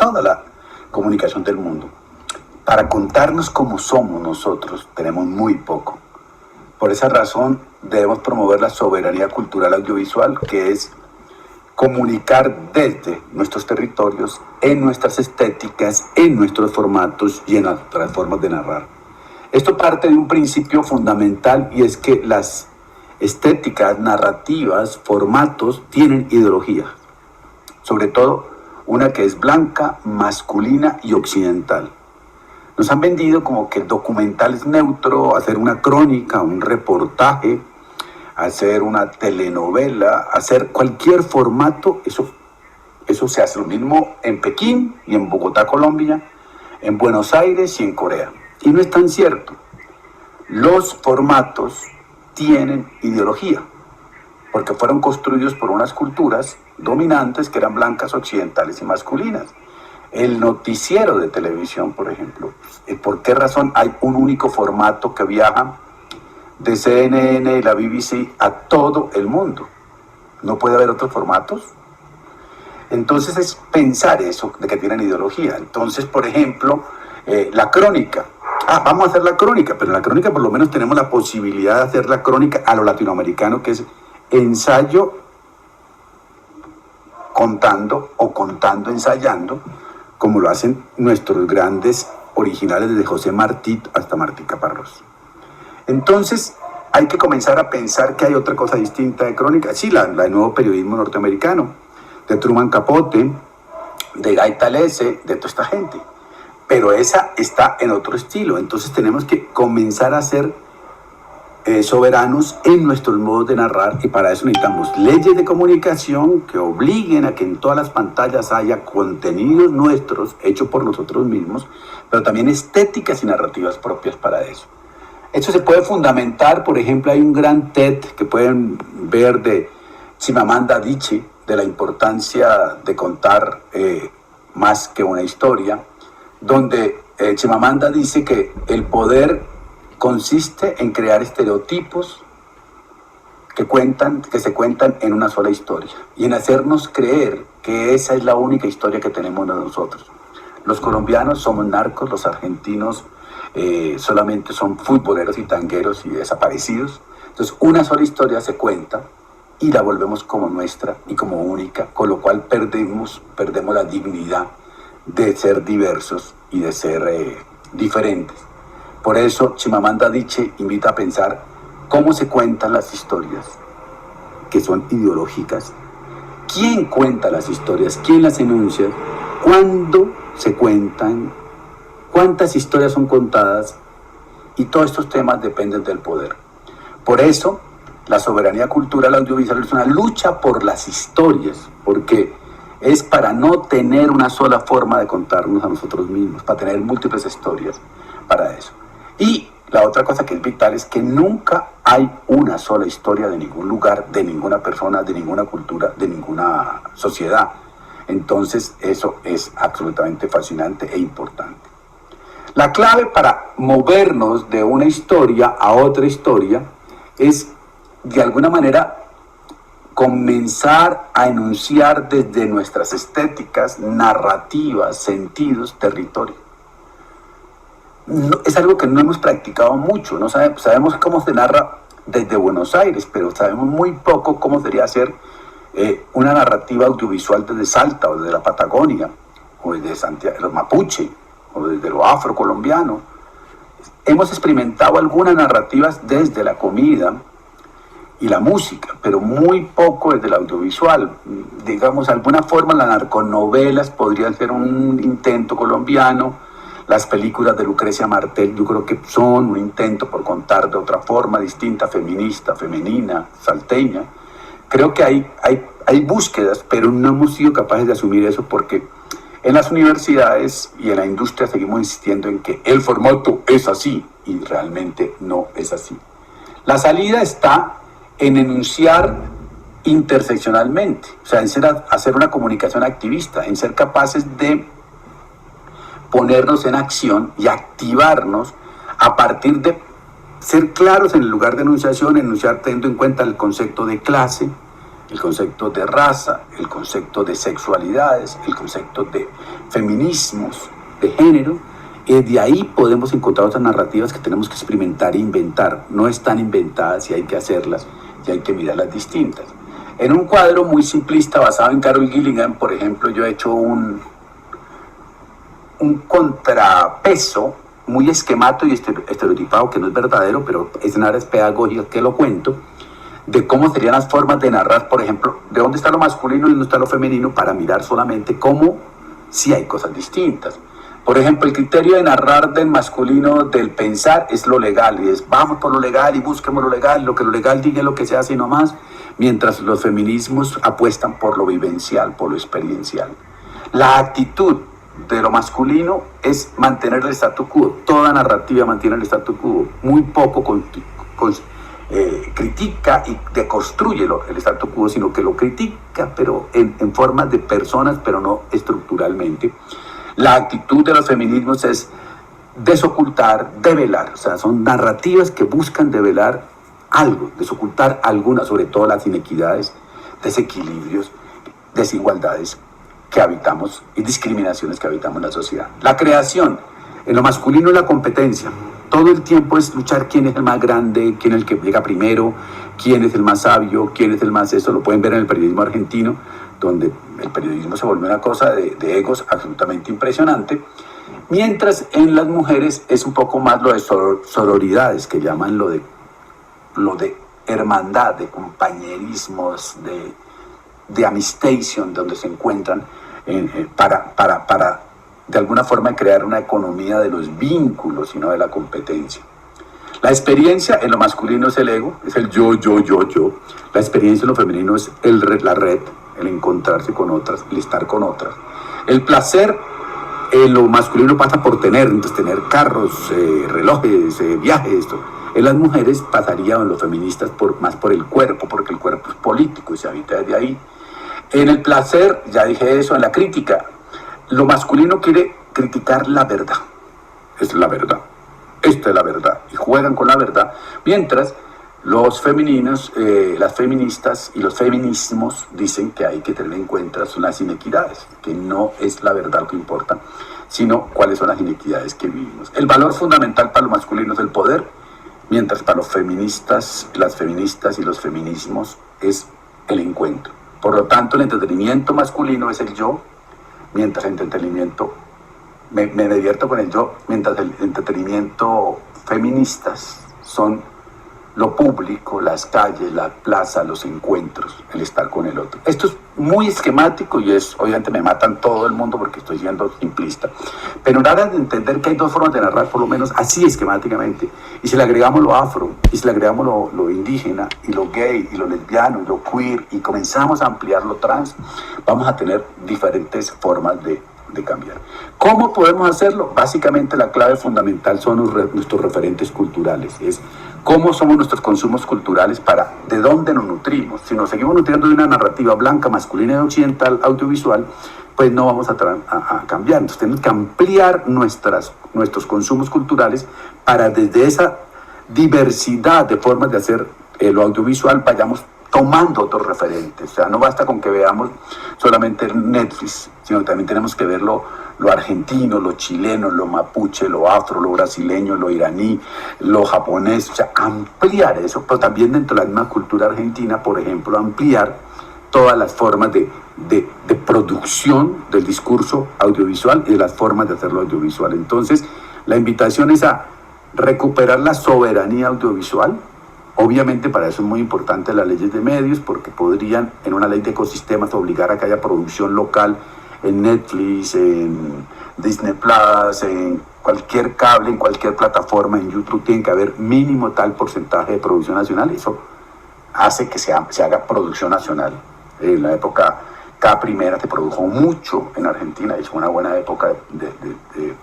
toda la comunicación del mundo. Para contarnos cómo somos nosotros, tenemos muy poco. Por esa razón, debemos promover la soberanía cultural audiovisual, que es comunicar desde nuestros territorios, en nuestras estéticas, en nuestros formatos y en otras formas de narrar. Esto parte de un principio fundamental, y es que las estéticas, narrativas, formatos tienen ideología, sobre todo una que es blanca, masculina y occidental. Nos han vendido como que el documental es neutro, hacer una crónica, un reportaje, hacer una telenovela, hacer cualquier formato, eso se hace lo mismo en Pekín y en Bogotá, Colombia, en Buenos Aires y en Corea. Y no es tan cierto. Los formatos tienen ideología, porque fueron construidos por unas culturas dominantes que eran blancas, occidentales y masculinas. El noticiero de televisión, por ejemplo, ¿por qué razón hay un único formato que viaja de CNN y la BBC a todo el mundo? ¿No puede haber otros formatos? Entonces es pensar eso, de que tienen ideología. Entonces, por ejemplo, la crónica. Vamos a hacer la crónica, pero en la crónica por lo menos tenemos la posibilidad de hacer la crónica a lo latinoamericano, que es ensayo contando o contando ensayando, como lo hacen nuestros grandes originales desde José Martí hasta Martí Caparrós. Entonces hay que comenzar a pensar que hay otra cosa distinta de crónica. Sí, la de nuevo periodismo norteamericano, de Truman Capote, de Guy Talese, de toda esta gente. Pero esa está en otro estilo. Entonces tenemos que comenzar a ser soberanos en nuestros modos de narrar, y para eso necesitamos leyes de comunicación que obliguen a que en todas las pantallas haya contenidos nuestros, hechos por nosotros mismos, pero también estéticas y narrativas propias para eso. Esto se puede fundamentar, por ejemplo, hay un gran TED que pueden ver de Chimamanda Adichie, de la importancia de contar más que una historia, donde Chimamanda dice que el poder consiste en crear estereotipos que se cuentan en una sola historia, y en hacernos creer que esa es la única historia que tenemos nosotros. Los colombianos somos narcos, los argentinos solamente son futboleros y tangueros y desaparecidos. Entonces una sola historia se cuenta y la volvemos como nuestra y como única, con lo cual perdemos la dignidad de ser diversos y de ser diferentes. Por eso Chimamanda Adichie invita a pensar cómo se cuentan las historias, que son ideológicas. ¿Quién cuenta las historias? ¿Quién las enuncia? ¿Cuándo se cuentan? ¿Cuántas historias son contadas? Y todos estos temas dependen del poder. Por eso, la soberanía cultural audiovisual es una lucha por las historias, porque es para no tener una sola forma de contarnos a nosotros mismos, para tener múltiples historias para eso. Y la otra cosa que es vital es que nunca hay una sola historia de ningún lugar, de ninguna persona, de ninguna cultura, de ninguna sociedad. Entonces eso es absolutamente fascinante e importante. La clave para movernos de una historia a otra historia es, de alguna manera, comenzar a enunciar desde nuestras estéticas, narrativas, sentidos, territorio. Es algo que no hemos practicado mucho, no sabemos cómo se narra desde Buenos Aires, pero sabemos muy poco cómo sería hacer una narrativa audiovisual desde Salta o desde la Patagonia, o desde Santiago, los Mapuche, o desde lo afrocolombiano. Hemos experimentado algunas narrativas desde la comida y la música, pero muy poco desde el audiovisual. Digamos, de alguna forma las narconovelas podrían ser un intento colombiano. Las películas de Lucrecia Martel yo creo que son un intento por contar de otra forma distinta, feminista, femenina, salteña. Creo que hay búsquedas, pero no hemos sido capaces de asumir eso, porque en las universidades y en la industria seguimos insistiendo en que el formato es así, y realmente no es así. La salida está en enunciar interseccionalmente, o sea, en hacer una comunicación activista, en ser capaces de ponernos en acción y activarnos a partir de ser claros en el lugar de enunciación, enunciar teniendo en cuenta el concepto de clase, el concepto de raza, el concepto de sexualidades, el concepto de feminismos, de género. De ahí podemos encontrar otras narrativas que tenemos que experimentar e inventar. No están inventadas y hay que hacerlas y hay que mirarlas distintas. En un cuadro muy simplista basado en Carol Gilligan, por ejemplo, yo he hecho un contrapeso muy esquemato y estereotipado, que no es verdadero, pero es en áreas pedagógicas que lo cuento, de cómo serían las formas de narrar, por ejemplo, de dónde está lo masculino y dónde está lo femenino, para mirar solamente cómo sí hay cosas distintas. Por ejemplo, el criterio de narrar del masculino, del pensar, es lo legal, y es vamos por lo legal y busquemos lo legal, lo que lo legal diga es lo que se hace y no más, mientras los feminismos apuestan por lo vivencial, por lo experiencial. La actitud de lo masculino es mantener el statu quo, toda narrativa mantiene el statu quo, muy poco critica y deconstruye el statu quo, sino que lo critica, pero en formas de personas, pero no estructuralmente. La actitud de los feminismos es desocultar, develar, o sea, son narrativas que buscan develar algo, desocultar algunas, sobre todo las inequidades, desequilibrios, desigualdades que habitamos y discriminaciones que habitamos en la sociedad. La creación, en lo masculino es la competencia, todo el tiempo es luchar quién es el más grande, quién es el que llega primero, quién es el más sabio, quién es el más eso, lo pueden ver en el periodismo argentino, donde el periodismo se volvió una cosa de egos absolutamente impresionante, mientras en las mujeres es un poco más lo de sororidades, que llaman lo de hermandad, de compañerismos, de amistation, donde se encuentran para de alguna forma crear una economía de los vínculos y no de la competencia. La experiencia en lo masculino es el ego, es el yo. La experiencia en lo femenino es la red, el encontrarse con otras, el estar con otras. El placer en lo masculino pasa por entonces tener carros, relojes, viajes, esto. En las mujeres pasaría, en los feministas, más por el cuerpo, porque el cuerpo es político y se habita desde ahí. En el placer, ya dije eso, en la crítica, lo masculino quiere criticar la verdad. Es la verdad. Esta es la verdad. Y juegan con la verdad. Mientras los femeninos, las feministas y los feminismos dicen que hay que tener en cuenta son las inequidades, que no es la verdad lo que importa, sino cuáles son las inequidades que vivimos. El valor fundamental para lo masculino es el poder, mientras para los feministas, las feministas y los feminismos es el encuentro. Por lo tanto, el entretenimiento masculino es el yo, mientras el entretenimiento, me divierto con el yo, mientras el entretenimiento feministas son lo público, las calles, la plaza, los encuentros, el estar con el otro. Esto es muy esquemático y obviamente me matan todo el mundo porque estoy siendo simplista. Pero nada de entender que hay dos formas de narrar, por lo menos así esquemáticamente. Y si le agregamos lo afro, y si le agregamos lo indígena, y lo gay, y lo lesbiano, y lo queer, y comenzamos a ampliar lo trans, vamos a tener diferentes formas de cambiar. ¿Cómo podemos hacerlo? Básicamente la clave fundamental son nuestros referentes culturales. Es cómo somos nuestros consumos culturales, de dónde nos nutrimos. Si nos seguimos nutriendo de una narrativa blanca, masculina y occidental, audiovisual, pues no vamos a cambiar. Entonces tenemos que ampliar nuestros consumos culturales para desde esa diversidad de formas de hacer lo audiovisual vayamos tomando otros referentes. O sea, no basta con que veamos solamente Netflix, sino que también tenemos que ver lo argentino, lo chileno, lo mapuche, lo afro, lo brasileño, lo iraní, lo japonés. O sea, ampliar eso, pero también dentro de la misma cultura argentina, por ejemplo, ampliar todas las formas de producción del discurso audiovisual y de las formas de hacerlo audiovisual. Entonces, la invitación es a recuperar la soberanía audiovisual. Obviamente para eso es muy importante las leyes de medios, porque podrían en una ley de ecosistemas obligar a que haya producción local en Netflix, en Disney Plus, en cualquier cable, en cualquier plataforma, en YouTube, tiene que haber mínimo tal porcentaje de producción nacional. Eso hace que se haga producción nacional. En la época K I se produjo mucho en Argentina, es una buena época de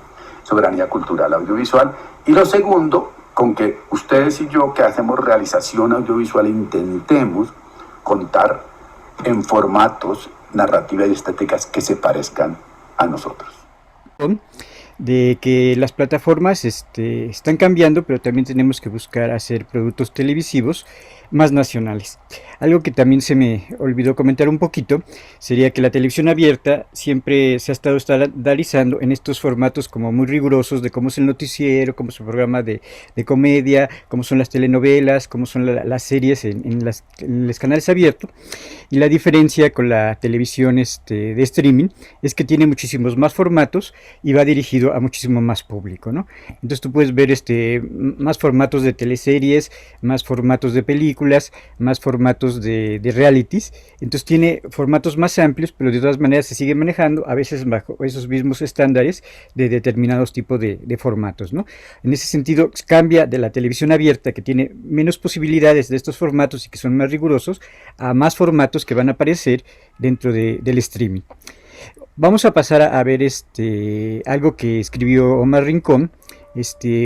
soberanía cultural audiovisual. Y lo segundo, con que ustedes y yo que hacemos realización audiovisual intentemos contar en formatos, narrativas y estéticas que se parezcan a nosotros. de que las plataformas están cambiando, pero también tenemos que buscar hacer productos televisivos más nacionales. Algo que también se me olvidó comentar un poquito sería que la televisión abierta siempre se ha estado estandarizando en estos formatos como muy rigurosos de cómo es el noticiero, cómo es el programa de comedia, cómo son las telenovelas, cómo son las series en los canales abiertos. Y la diferencia con la televisión de streaming es que tiene muchísimos más formatos y va dirigido a muchísimo más público, ¿no? Entonces tú puedes ver más formatos de teleseries, más formatos de películas, más formatos de realities. Entonces tiene formatos más amplios, pero de todas maneras se sigue manejando a veces bajo esos mismos estándares de determinados tipos de formatos, ¿no? En ese sentido cambia de la televisión abierta, que tiene menos posibilidades de estos formatos y que son más rigurosos, a más formatos que van a aparecer dentro del streaming. Vamos a pasar a ver algo que escribió Omar Rincón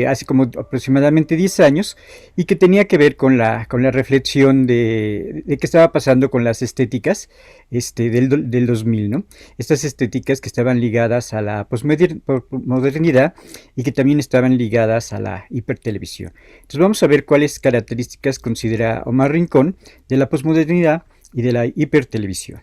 hace como aproximadamente 10 años y que tenía que ver con la reflexión de qué estaba pasando con las estéticas del 2000, ¿no? Estas estéticas que estaban ligadas a la posmodernidad y que también estaban ligadas a la hipertelevisión. Entonces vamos a ver cuáles características considera Omar Rincón de la posmodernidad y de la hipertelevisión.